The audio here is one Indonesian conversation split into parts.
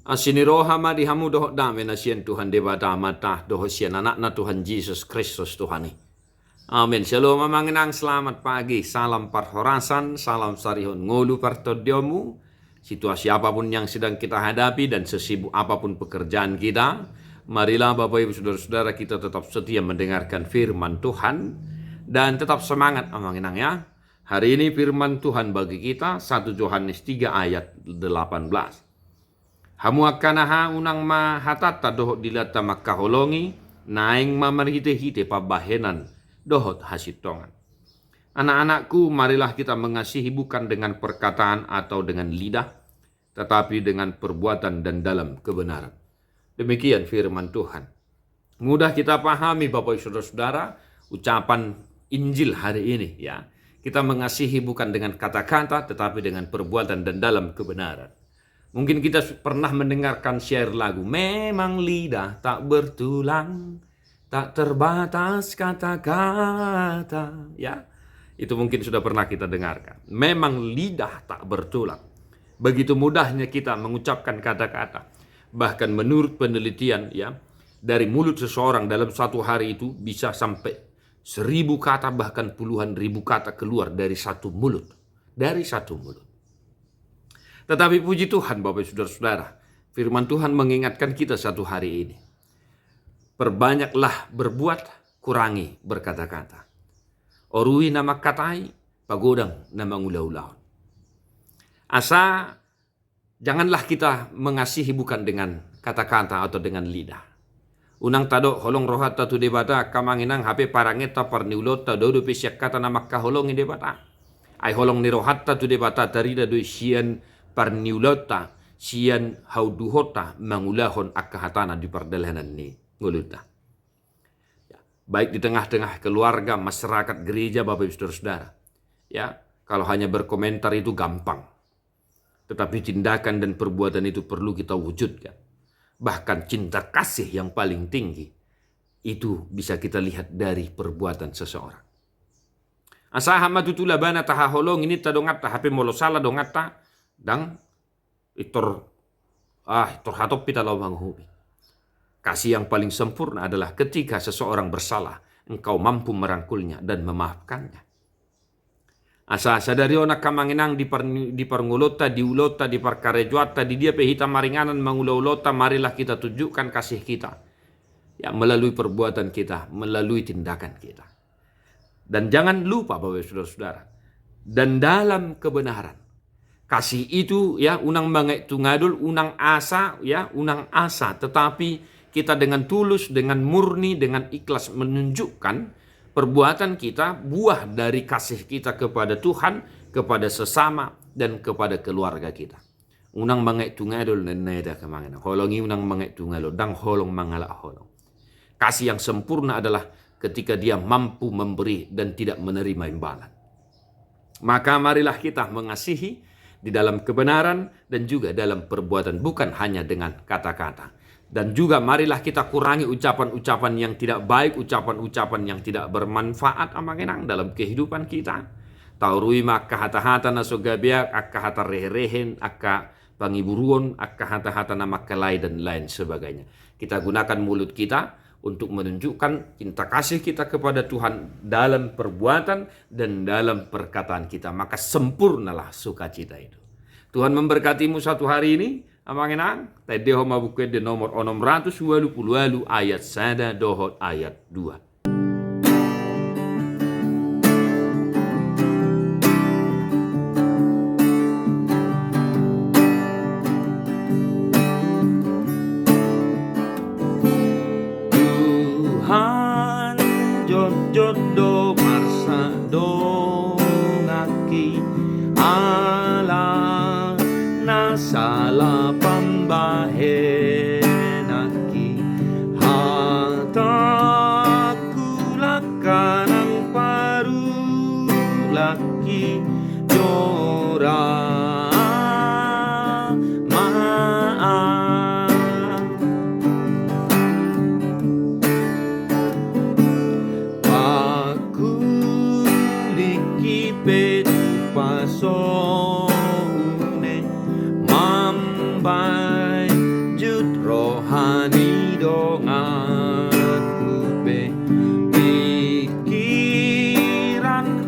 Asiniroha ma dihamu doho dame na siyan Tuhan debata mata doho siyan anak na Tuhan Yesus Kristus Tuhani. Amin. Shalom mamanginang, selamat pagi. Salam parhorasan, salam sarihon ngolu partodiomu. Situasi apapun yang sedang kita hadapi dan sesibuk apapun pekerjaan kita, marilah Bapak Ibu Saudara-saudara kita tetap setia mendengarkan firman Tuhan dan tetap semangat mamanginang ya. Hari ini firman Tuhan bagi kita 1 Yohanes 3 ayat 18. Hamu akanaha unang ma hatata dohot dilata makaholongi naing mamarhite-hite pabahenan dohot hasitongan. Anak-anakku, marilah kita mengasihi bukan dengan perkataan atau dengan lidah, tetapi dengan perbuatan dan dalam kebenaran. Demikian firman Tuhan. Mudah kita pahami Bapak Ibu Saudara-saudara ucapan Injil hari ini ya. Kita mengasihi bukan dengan kata-kata tetapi dengan perbuatan dan dalam kebenaran. Mungkin kita pernah mendengarkan syair lagu, memang lidah tak bertulang, tak terbatas kata-kata. Ya, itu mungkin sudah pernah kita dengarkan. Memang lidah tak bertulang. Begitu mudahnya kita mengucapkan kata-kata. Bahkan menurut penelitian ya, dari mulut seseorang dalam satu hari itu bisa sampai 1000 kata bahkan puluhan ribu kata keluar dari satu mulut. Dari satu mulut. Tetapi puji Tuhan Bapak Saudara-saudara, firman Tuhan mengingatkan kita satu hari ini. Perbanyaklah berbuat, kurangi berkata-kata. Orui nama katai, pagodang nama ulau-ulau. Asa, janganlah kita mengasihi bukan dengan kata-kata atau dengan lidah. Unang tado holong rohat tatu debata kamanginang hape parangeta parniulot tado do pesyak kata nama kaholong debata. Ai holong ni rohat tatu debata tarida do sian parniulota sian hauduhota mangulahon akahatana di perdalanan ni nguluta. Ya, baik di tengah-tengah keluarga, masyarakat, gereja, Bapak Ibu Saudara-saudara. Ya, kalau hanya berkomentar itu gampang. Tetapi tindakan dan perbuatan itu perlu kita wujudkan. Bahkan cinta kasih yang paling tinggi itu bisa kita lihat dari perbuatan seseorang. Asaha matutula bana tahaholong ini tadongata hape molosala dongata dang itor hatop pita lawang hubi. Kasih yang paling sempurna adalah ketika seseorang bersalah, engkau mampu merangkulnya dan memaafkannya. Asa sadari ona kamanginang di parngulota, di ulota, di parkarejuata, di dia pehita maringanan mangulaulota, marilah kita tunjukkan kasih kita. Ya, melalui perbuatan kita, melalui tindakan kita. Dan jangan lupa Bapak Saudara-saudara, dan dalam kebenaran. Kasih itu ya unang mangai tungadul, unang asa ya, unang asa. Tetapi kita dengan tulus, dengan murni, dengan ikhlas menunjukkan perbuatan kita, buah dari kasih kita kepada Tuhan, kepada sesama, dan kepada keluarga kita. Unang mangai tungadul neneda kemangina. Holongi unang mangai tungadul, dang holong mangalak holong. Kasih yang sempurna adalah ketika dia mampu memberi dan tidak menerima imbalan. Maka marilah kita mengasihi di dalam kebenaran dan juga dalam perbuatan, bukan hanya dengan kata-kata. Dan juga marilah kita kurangi ucapan-ucapan yang tidak baik, ucapan-ucapan yang tidak bermanfaat amangenang dalam kehidupan kita. Taurui maka hata-hata nasogabiak, akka hata rehen, akka pangiburuon, akka hata-hata namakalai dan lain sebagainya. Kita gunakan mulut kita untuk menunjukkan cinta kasih kita kepada Tuhan dalam perbuatan dan dalam perkataan kita. Maka sempurnalah sukacita itu. Tuhan memberkatimu satu hari ini. Amanginang, tadeho mabuke de nomor 620 ayat 1 dohot ayat 2. Jodo marsa dongaki ala nasala pambahenaki hata aku be pikiran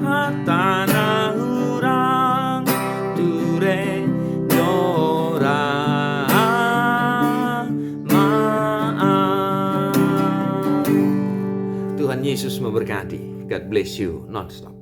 hatana urang ture dora maaf. Tuhan Yesus memberkati. God bless you non-stop.